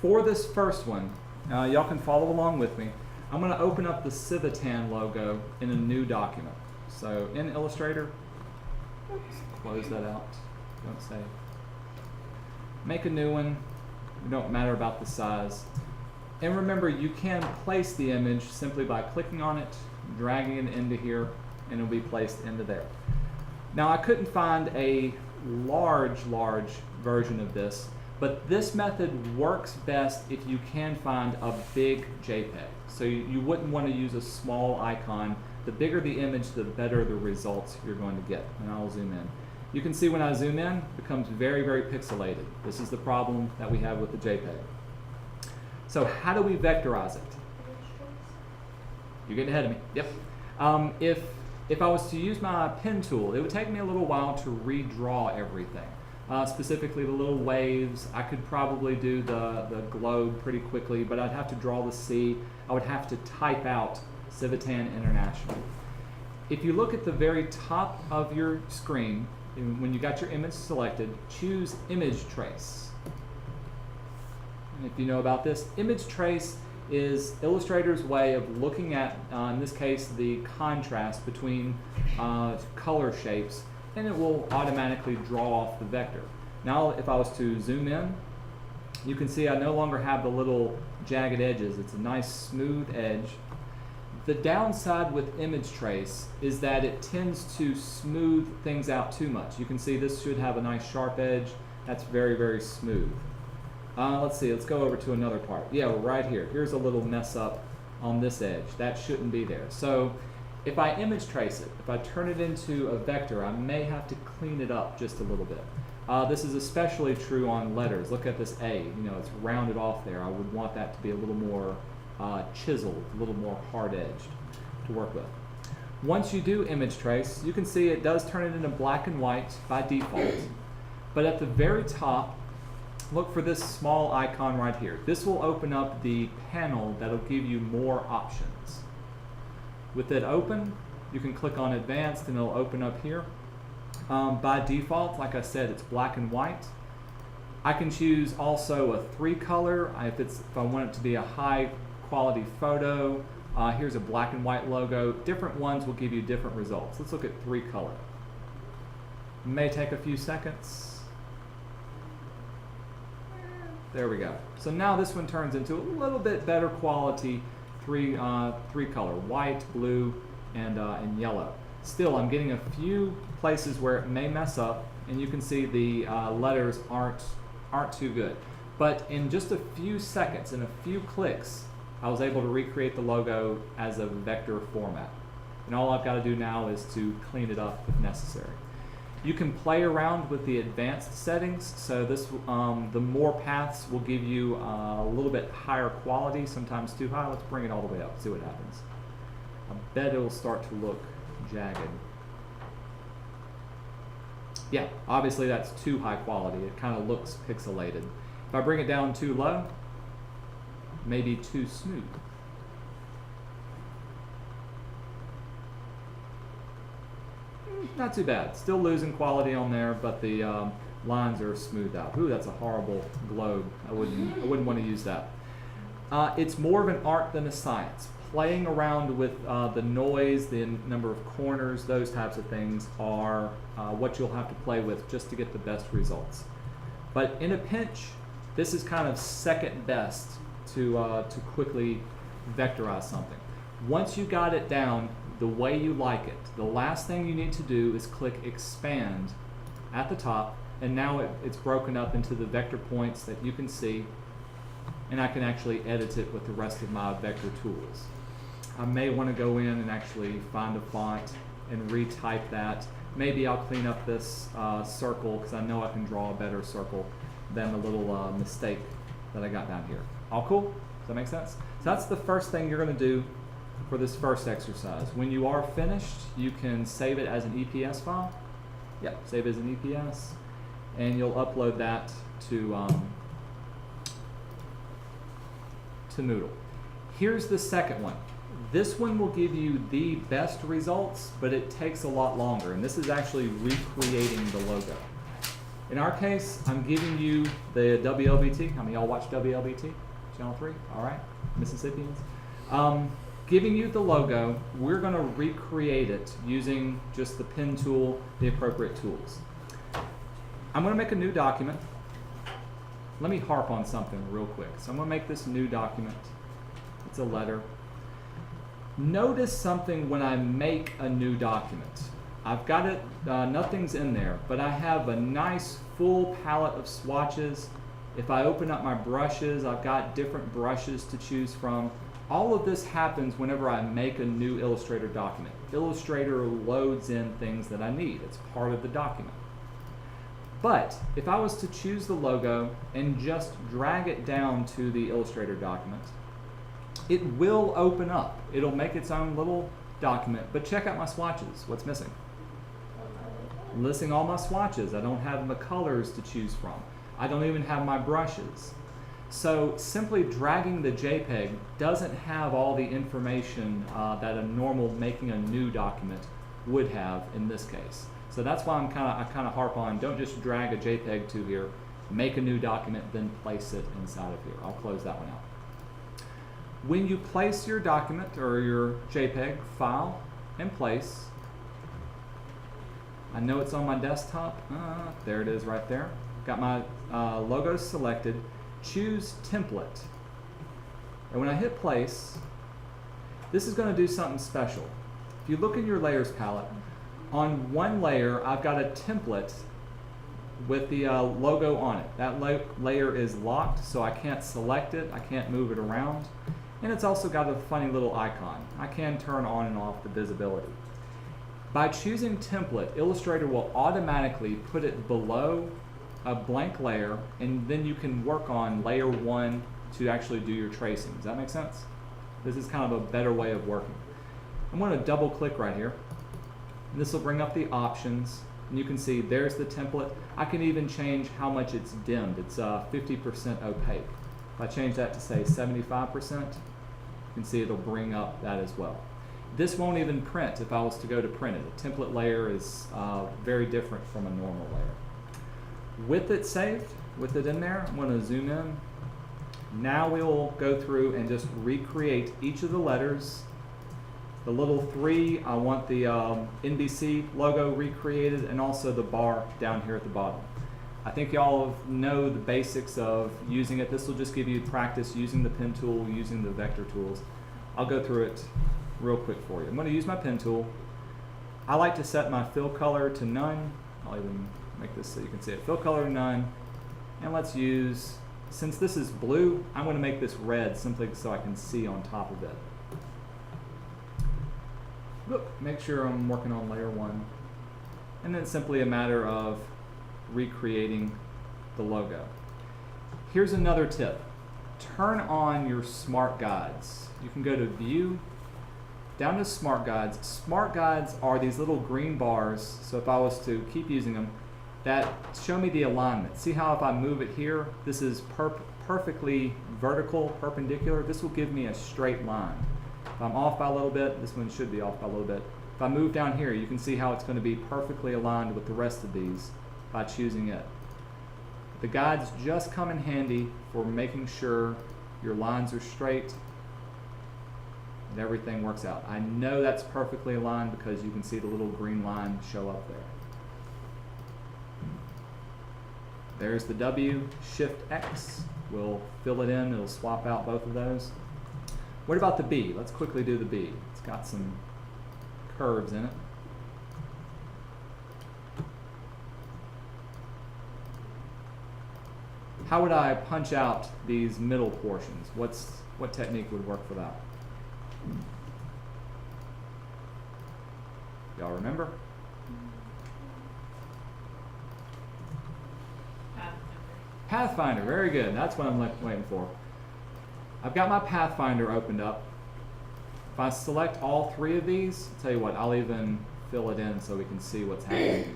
For this first one, y'all can follow along with me. I'm going to open up the Civitan logo in a new document. So in Illustrator, close that out, don't save. Make a new one, it don't matter about the size. And remember, you can place the image simply by clicking on it, dragging it into here, and it'll be placed into there. Now I couldn't find a large version of this, but this method works best if you can find a big JPEG. So you wouldn't want to use a small icon. The bigger the image, the better the results you're going to get. And I'll zoom in. You can see when I zoom in, it becomes very pixelated. This is the problem that we have with the JPEG. So how do we vectorize it? You're getting ahead of me. Yep. If I was to use my pen tool, it would take me a little while to redraw everything. Specifically the little waves. I could probably do the globe pretty quickly, but I'd have to draw the sea. I would have to type out Civitan International. If you look at the very top of your screen, when you got your image selected, choose Image Trace. And if you know about this, Image Trace is Illustrator's way of looking at, in this case, the contrast between color shapes, and it will automatically draw off the vector. Now if I was to zoom in, you can see I no longer have the little jagged edges. It's a nice smooth edge. The downside with Image Trace is that it tends to smooth things out too much. You can see this should have a nice sharp edge. That's very smooth. Let's see, let's go over to another part. Yeah, right here. Here's a little mess up on this edge. That shouldn't be there. So if I image trace it, if I turn it into a vector, I may have to clean it up just a little bit. This is especially true on letters. Look at this A, you know, it's rounded off there. I would want that to be a little more chiseled, a little more hard-edged to work with. Once you do image trace, you can see it does turn it into black and white by default. But at the very top, look for this small icon right here. This will open up the panel that'll give you more options. With it open, you can click on Advanced and it'll open up here. By default, like I said, it's black and white. I can choose also a 3-color if I want it to be a high quality photo. Here's a black and white logo. Different ones will give you different results. Let's look at 3-color. May take a few seconds. There we go. So now this one turns into a little bit better quality 3-color, white, blue, and yellow. Still, I'm getting a few places where it may mess up, and you can see the letters aren't too good. But in just a few seconds, in a few clicks, I was able to recreate the logo as a vector format. And all I've got to do now is to clean it up if necessary. You can play around with the advanced settings, so this the more paths will give you a little bit higher quality, sometimes too high. Let's bring it all the way up, see what happens. I bet it'll start to look jagged. Yeah, obviously that's too high quality. It kind of looks pixelated. If I bring it down too low, maybe too smooth. Not too bad. Still losing quality on there, but the lines are smoothed out. Ooh, that's a horrible globe. I wouldn't want to use that. It's more of an art than a science. Playing around with the noise, the number of corners, those types of things are what you'll have to play with just to get the best results. But in a pinch, this is kind of second best to quickly vectorize something. Once you got it down the way you like it, the last thing you need to do is click Expand at the top, and now it's broken up into the vector points that you can see, and I can actually edit it with the rest of my vector tools. I may want to go in and actually find a font and retype that. Maybe I'll clean up this circle, because I know I can draw a better circle than the little mistake that I got down here. All cool? Does that make sense? So that's the first thing you're going to do for this first exercise. When you are finished, you can save it as an EPS file. Yeah, save it as an EPS, and you'll upload that to Moodle. Here's the second one. This one will give you the best results, but it takes a lot longer, and this is actually recreating the logo. In our case, I'm giving you the WLBT. How many of y'all watch WLBT? Channel 3? All right, Mississippians. Giving you the logo, we're going to recreate it using just the pen tool, the appropriate tools. I'm going to make a new document. Let me harp on something real quick. So I'm going to make this new document. It's a letter. Notice something when I make a new document. I've got it, nothing's in there, but I have a nice full palette of swatches. If I open up my brushes, I've got different brushes to choose from. All of this happens whenever I make a new Illustrator document. Illustrator loads in things that I need. It's part of the document. But if I was to choose the logo and just drag it down to the Illustrator document, it will open up. It'll make its own little document, but check out my swatches. What's missing? Listing all my swatches. I don't have the colors to choose from. I don't even have my brushes. So simply dragging the JPEG doesn't have all the information that a normal making a new document would have in this case. So that's why I kind of harp on, don't just drag a JPEG to here, make a new document, then place it inside of here. I'll close that one out. When you place your document or your JPEG, file and place, I know it's on my desktop. There it is right there. Got my logo selected. Choose template. And when I hit place, this is going to do something special. If you look in your layers palette, on one layer I've got a template with the logo on it. That layer is locked, so I can't select it, I can't move it around. And it's also got a funny little icon. I can turn on and off the visibility. By choosing template, Illustrator will automatically put it below a blank layer, and then you can work on layer 1 to actually do your tracing. Does that make sense? This is kind of a better way of working. I'm going to double click right here. And this will bring up the options, and you can see there's the template. I can even change how much it's dimmed. It's 50% opaque. If I change that to say 75%, you can see it'll bring up that as well. This won't even print if I was to go to print it. A template layer is very different from a normal layer. With it saved, with it in there, I'm going to zoom in. Now we'll go through and just recreate each of the letters. The little 3, I want the NBC logo recreated, and also the bar down here at the bottom. I think y'all know the basics of using it. This will just give you practice using the pen tool, using the vector tools. I'll go through it real quick for you. I'm going to use my pen tool. I like to set my fill color to none. I'll even make this so you can see it. Fill color none. And let's use, since this is blue, I'm going to make this red simply so I can see on top of it. Make sure I'm working on layer 1. And then it's simply a matter of recreating the logo. Here's another tip. Turn on your smart guides. You can go to View, down to Smart Guides. Smart Guides are these little green bars, so if I was to keep using them, that show me the alignment. See how if I move it here, this is perfectly vertical, perpendicular. This will give me a straight line. If I'm off by a little bit, this one should be off by a little bit. If I move down here, you can see how it's going to be perfectly aligned with the rest of these by choosing it. The guides just come in handy for making sure your lines are straight and everything works out. I know that's perfectly aligned because you can see the little green line show up there. There's the W, Shift X will fill it in, it'll swap out both of those. What about the B? Let's quickly do the B. It's got some curves in it. How would I punch out these middle portions? What technique would work for that? Y'all remember? Pathfinder, very good. That's what I'm waiting for. I've got my Pathfinder opened up. If I select all 3 of these, I'll tell you what, I'll even fill it in so we can see what's happening.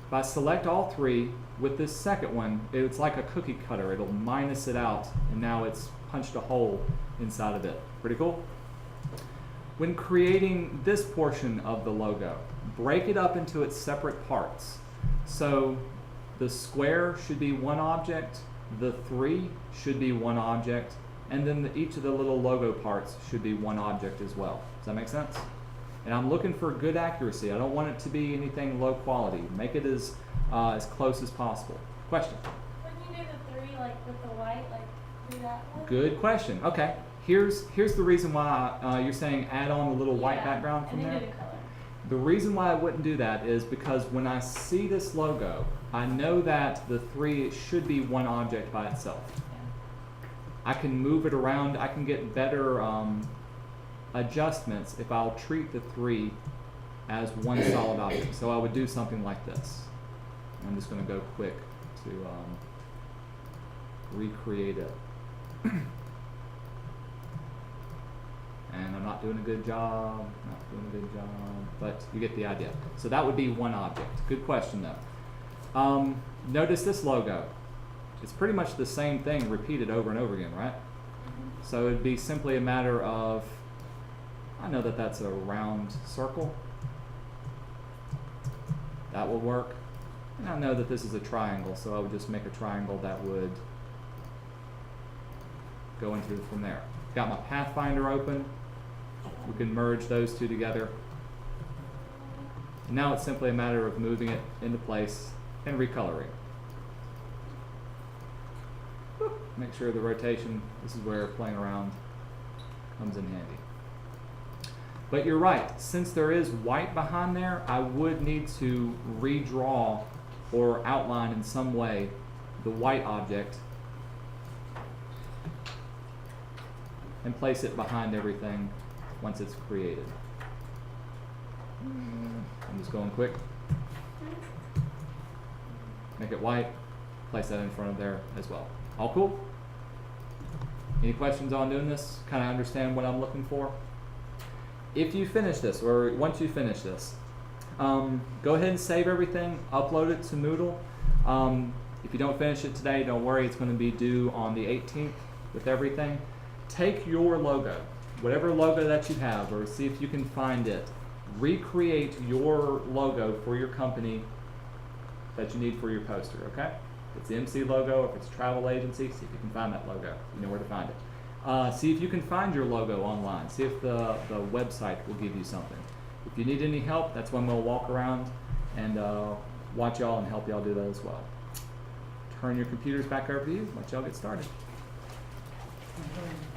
If I select all 3, with this second one, it's like a cookie cutter. It'll minus it out, and now it's punched a hole inside of it. Pretty cool? When creating this portion of the logo, break it up into its separate parts. So the square should be one object, the 3 should be one object, and then each of the little logo parts should be one object as well. Does that make sense? And I'm looking for good accuracy. I don't want it to be anything low quality. Make it as close as possible. Question? Wouldn't you do the 3 like with the white, like do that one? Good question. Okay. Here's the reason why you're saying add on the little white background from and there. then do the color. The reason why I wouldn't do that is because when I see this logo, I know that the 3 should be one object by itself. I can move it around. I can get better adjustments if I'll treat the 3 as one solid object. So I would do something like this. I'm just going to go quick to recreate it. And I'm not doing a good job, but you get the idea. So that would be one object. Good question though. Notice this logo. It's pretty much the same thing repeated over and over again, right? So it'd be simply a matter of, I know that that's a round circle. That will work. And I know that this is a triangle, so I would just make a triangle that would go into from there. Got my Pathfinder open. We can merge those two together. And now it's simply a matter of moving it into place and recoloring. Make sure the rotation, this is where playing around comes in handy. But you're right, since there is white behind there, I would need to redraw or outline in some way the white object and place it behind everything once it's created. I'm just going quick. Make it white, place that in front of there as well. All cool? Any questions on doing this? Kind of understand what I'm looking for? If you finish this, or once you finish this, go ahead and save everything, upload it to Moodle. If you don't finish it today, don't worry, it's going to be due on the 18th with everything. Take your logo, whatever logo that you have, or see if you can find it. Recreate your logo for your company that you need for your poster, okay? If it's the MC logo, if it's a travel agency, see if you can find that logo. You know where to find it. See if you can find your logo online. See if the website will give you something. If you need any help, that's when we'll walk around and watch y'all and help y'all do that as well. Turn your computers back over to you, let y'all get started. Mhm.